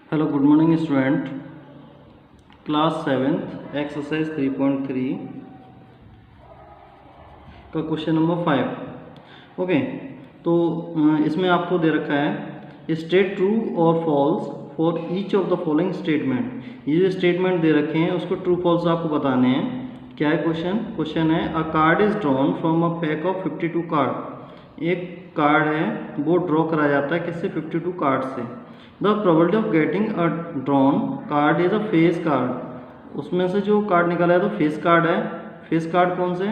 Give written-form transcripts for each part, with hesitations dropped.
Hello good morning student. Class 7th exercise 3.3 का question number 5। Okay, तो इसमें आपको दे रखा है स्टेट ट्रू और false for each of the following statement. ये जो स्टेटमेंट दे रखे हैं उसको ट्रू फॉल्स आपको बताने हैं। क्या है क्वेश्चन है अ card is drawn from a pack of 52 card. एक कार्ड है वो ड्रॉ करा जाता है किससे? 52 कार्ड से। The probability of getting a drawn card is a face card. उसमें से जो कार्ड निकाला है तो फेस कार्ड है। फेस कार्ड कौन से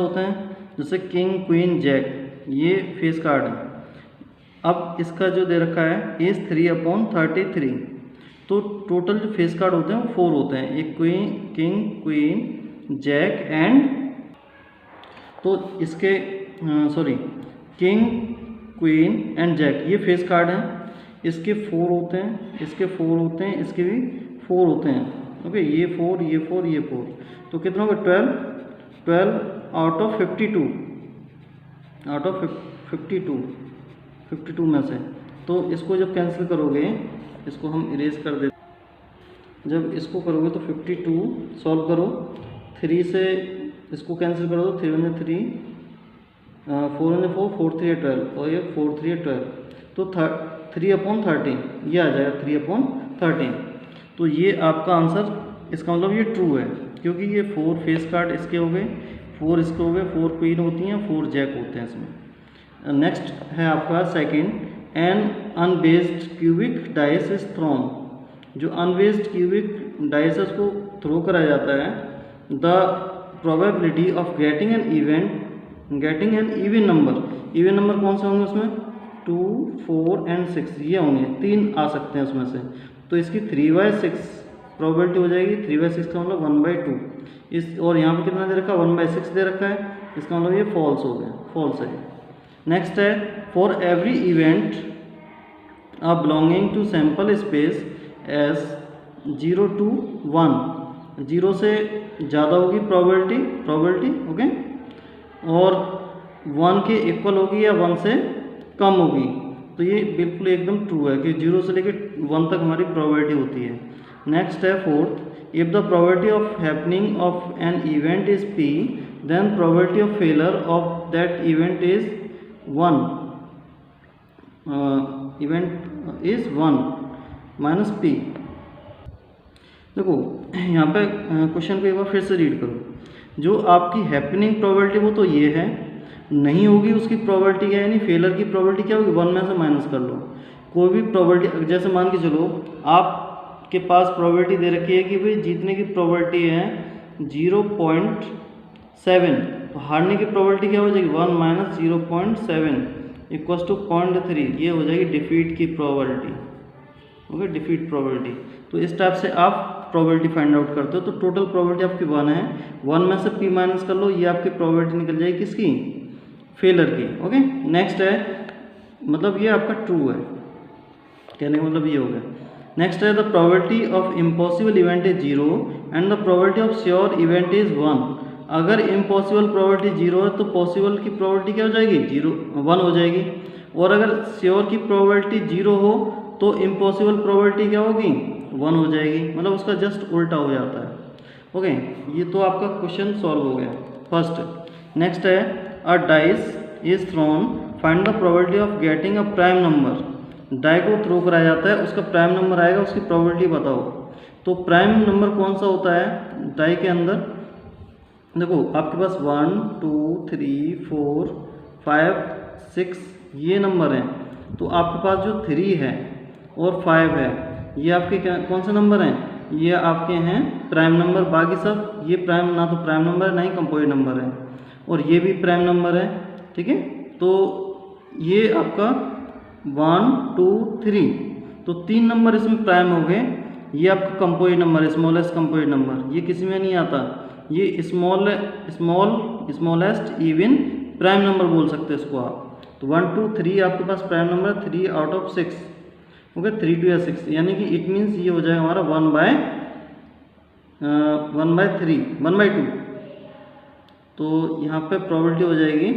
होते हैं? जैसे किंग, क्वीन, जैक, ये फेस कार्ड है। अब इसका जो दे रखा है इज 3/33। तो टोटल जो फेस कार्ड होते हैं वो 4 होते हैं। एक किंग, क्वीन, जैक एंड, तो इसके किंग, क्वीन एंड जैक ये फेस कार्ड हैं। इसके 4 होते हैं, इसके 4 होते हैं, इसके भी 4 होते हैं। ओके, ये 4, ये 4, ये 4, तो कितना होगा? 12 आउट ऑफ 52 में से। तो इसको जब कैंसिल करोगे, इसको हम इरेज कर देते। जब इसको करोगे तो 52 सॉल्व करो, 3 से इसको कैंसिल करो तो 3 1 3, 4 1 4, 4 3 12, और ये 4 3 12, तो 3/13 ये आ जाएगा 3/13। तो ये आपका आंसर, इसका मतलब ये ट्रू है, क्योंकि ये 4 फेस कार्ड इसके हो गए, 4 इसके हो गए, 4 क्वीन होती हैं, 4 जैक होते हैं इसमें। नेक्स्ट है आपका second, an unbiased cubic dice is thrown. जो अनबेस्ड क्यूबिक डाइस है उसको थ्रो करा जाता है। The probability of getting an even number कौन से होंगे उसमें? 2, 4 एंड 6 ये होंगे, 3 आ सकते हैं उसमें से। तो इसकी 3/6 प्रोबेबिलिटी हो जाएगी। 3/6 का मतलब 1/2 इस, और यहाँ पे कितना दे रखा है? 1/6 दे रखा है, इसका मतलब ये फॉल्स हो गया, फॉल्स है। नेक्स्ट है for every event belonging to sample space S 0 to 1, 0 से ज़्यादा होगी प्रोबेबिलिटी, ओके, और 1 के इक्वल होगी या 1 से कम होगी। तो ये बिल्कुल एकदम ट्रू है कि 0 से लेकर 1 तक हमारी प्रोबेबिलिटी होती है। नेक्स्ट है fourth, if the probability of happening of an event is p, then probability of failure of that event is 1 minus p। देखो यहाँ पे क्वेश्चन को एक बार फिर से रीड करो। जो आपकी हैपनिंग प्रोबेबिलिटी वो तो ये है, नहीं होगी उसकी प्रोबेबिलिटी क्या है, यानी फेलर की प्रोबेबिलिटी क्या होगी? 1 में से माइनस कर लो। कोई भी प्रोबेबिलिटी, जैसे मान के चलो आपके पास प्रोबेबिलिटी दे रखी है कि भाई जीतने की प्रोबेबिलिटी है 0.7, तो हारने की प्रोबेबिलिटी क्या हो जाएगी? 1 माइनस 0.7 इक्वल्स टू 0.3, ये हो जाएगी डिफीट की प्रोबेबिलिटी। Okay, defeat probability. तो इस टाइप से आप प्रोबेबिलिटी फाइंड आउट करते हो। तो टोटल प्रोबेबिलिटी आपकी 1 है, 1 में से p माइनस कर लो, ये आपकी प्रोबेबिलिटी निकल जाएगी किसकी? फेलर की। ओके, नेक्स्ट है, मतलब ये आपका ट्रू है, कहने का मतलब ये हो गया। नेक्स्ट है the probability of impossible event is 0 and the probability of sure event is 1। अगर इम्पॉसिबल प्रोबेबिलिटी 0 है तो पॉसिबल की प्रोबेबिलिटी क्या हो जाएगी? 1 हो जाएगी। और अगर श्योर की प्रोबेबिलिटी 0 हो तो इम्पॉसिबल प्रोबेबिलिटी क्या होगी? 1 हो जाएगी, मतलब उसका जस्ट उल्टा हो जाता है। ओके, ये तो आपका क्वेश्चन सॉल्व हो गया फर्स्ट। नेक्स्ट है a dice is thrown, find the probability of getting a prime number. Die को थ्रो कराया जाता है, उसका प्राइम नंबर आएगा, उसकी प्रोबेबिलिटी बताओ। तो प्राइम नंबर कौन सा होता है डाई के अंदर? देखो आपके पास 1 2 3 4 5 6 ये नंबर हैं। तो आपके पास जो 3 है और 5 है, ये आपके कौन से नंबर हैं? ये आपके हैं प्राइम नंबर। बाकी सब ये प्राइम, ना तो प्राइम नंबर है ना ही कंपोजिट नंबर है, और ये भी प्राइम नंबर है। ठीक है, तो ये आपका 1 2 3, तो 3 नंबर इसमें प्राइम हो गए। ये आपका कंपोजिट नंबर है, स्मॉलेस्ट कंपोजिट नंबर, ये किसी में नहीं आता। ये स्मॉलेस्ट इवन प्राइम नंबर बोल सकते हैं इसको आप। तो 1 2 3 आपके पास प्राइम नंबर है, 3 आउट ऑफ 6, ओके, 3 2 या 6, यानी कि इट मीन्स ये हो जाएगा हमारा 1/2। तो यहाँ पे प्रोबेबिलिटी हो जाएगी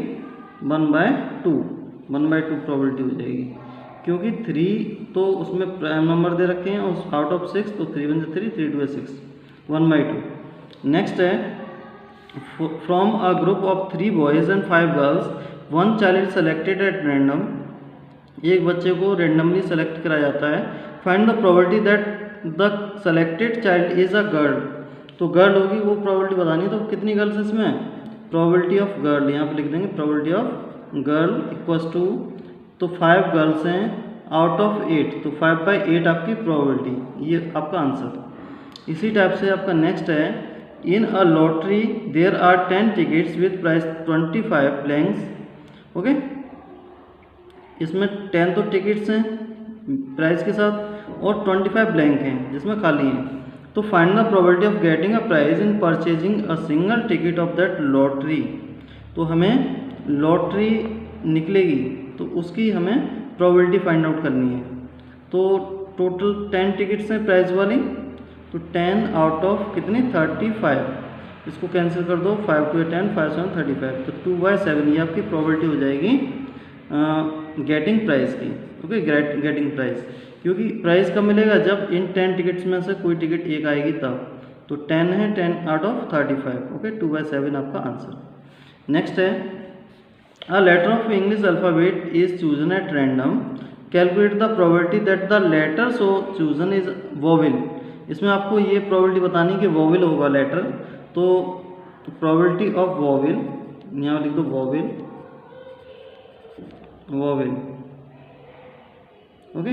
1/2 प्रोबेबिलिटी हो जाएगी। क्योंकि 3 तो उसमें प्राइम नंबर दे रखे हैं और आउट ऑफ 6 तो 3 1 3 3 2 6 1/2। नेक्स्ट है from a group of 3 boys and 5 girls 1 child selected at random, एक बच्चे को रेंडमली सेलेक्ट करा जाता है। Find the probability that the selected child is a girl, तो गर्ल होगी वो प्रोबेबिलिटी बतानी। तो कितनी गर्ल्स इसमें, प्रोबेबिलिटी ऑफ गर्ल यहाँ पे लिख देंगे probability of girl equals to, तो 5 गर्ल्स हैं आउट ऑफ 8, तो 5/8 आपकी प्रोबेबिलिटी, ये आपका आंसर। इसी टाइप से आपका नेक्स्ट है in a lottery there are 10 tickets with prize 25 blanks. Okay, इसमें 10 तो टिकट्स हैं प्राइस के साथ और 25 ब्लैंक हैं जिसमें खाली हैं। तो find the probability of getting a prize in purchasing a single ticket of that lottery, तो हमें लॉटरी निकलेगी तो उसकी हमें प्रोबेबिलिटी फाइंड आउट करनी है। तो टोटल 10 टिकट्स हैं प्राइस वाली, तो 10 आउट ऑफ कितने 35, इसको कैंसिल कर दो, 5 2 10 5 7 35, तो 2/7 ये आपकी प्रोबेबिलिटी हो जाएगी गेटिंग प्राइस की। ओके, गेटिंग प्राइस, क्योंकि प्राइस कब मिलेगा जब इन 10 टिकट्स में से कोई टिकट एक आएगी तब, तो 10 है 10 आउट ऑफ 35। ओके, 2/7 आपका आंसर। नेक्स्ट है a letter of English alphabet is chosen at random, calculate the probability that the letter so chosen is vowel. इसमें आपको ये प्रोबेबिलिटी बतानी कि वोवेल होगा लेटर, तो प्रोबेबिलिटी ऑफ वोवेल यहाँ लिख दो, vowel vowel. Okay,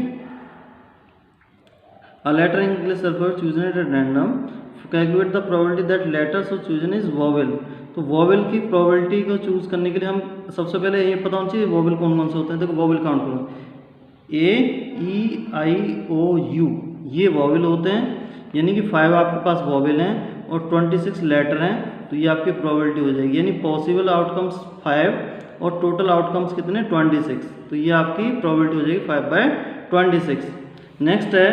a letter in English alphabet chosen at random, calculate the probability that letter so chosen is vowel. तो वोवेल की प्रोबेबिलिटी को चूज करने के लिए हम सबसे पहले ये पता होना चाहिए वोवेल कौन कौन से होते हैं। देखो वोवेल काउंट करो, A E I O U ये वोवेल होते हैं, यानी कि 5 आपके पास वोवेल हैं और 26 लेटर हैं, तो ये आपकी प्रोबेबिलिटी हो जाएगी, यानी पॉसिबल आउटकम्स 5 और टोटल आउटकम्स कितने 26, तो ये आपकी प्रोबेबिलिटी हो जाएगी 5/26। नेक्स्ट है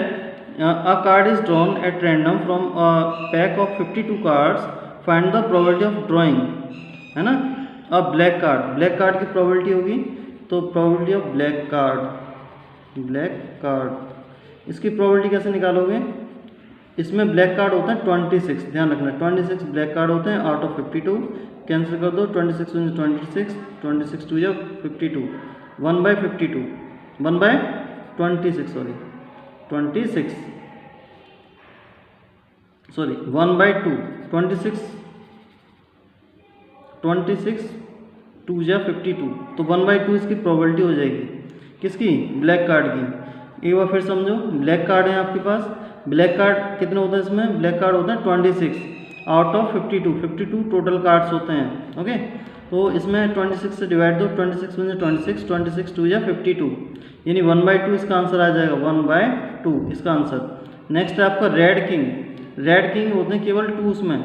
अ card is drawn at random from a pack of 52 cards, find the probability of drawing, है ना। अब ब्लैक कार्ड की प्रोबेबिलिटी होगी, तो प्रोबेबिलिटी ऑफ ब्लैक कार्ड, इसकी प्रोबेबिलिटी कैसे निकालोगे, इसमें ब्लैक कार्ड होता है 26, ध्यान रखना 26 ब्लैक कार्ड होते हैं आउट ऑफ 52, कैंसिल कर दो, 26 26 26 2 या 52, 1/52 1/26 सॉरी 26 सॉरी 1/2 26 2 या 52, तो 1/2 इसकी प्रोबेबिलिटी हो जाएगी, किसकी, ब्लैक कार्ड की। एक बार फिर समझो, ब्लैक कार्ड है आपके पास, ब्लैक कार्ड कितने होते हैं इसमें, ब्लैक कार्ड होते हैं 26 आउट ऑफ 52 टोटल कार्ड्स होते हैं। ओके, तो इसमें 26 से डिवाइड दो, 26 में 26 2 या 52, यानी 1/2 इसका आंसर आ जाएगा, 1/2 इसका आंसर। नेक्स्ट है आपका रेड किंग होते हैं केवल 2, उसमें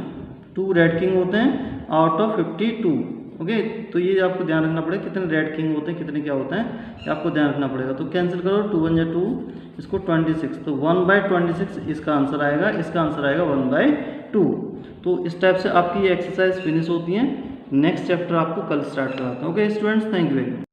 2 रेड किंग होते हैं आउट ऑफ 52। ओके, तो ये आपको ध्यान रखना पड़ेगा कितने रेड किंग होते हैं, कितने क्या होते हैं, ये आपको ध्यान रखना पड़ेगा। तो कैंसिल करो, 2 1 2, इसको 26, तो 1/26 इसका आंसर आएगा, इसका आंसर आएगा 1/2। तो इस टाइप से आपकी ये एक्सरसाइज फिनिश होती है। नेक्स्ट चैप्टर आपको कल स्टार्ट कराता हूँ। Okay students, thank you very much.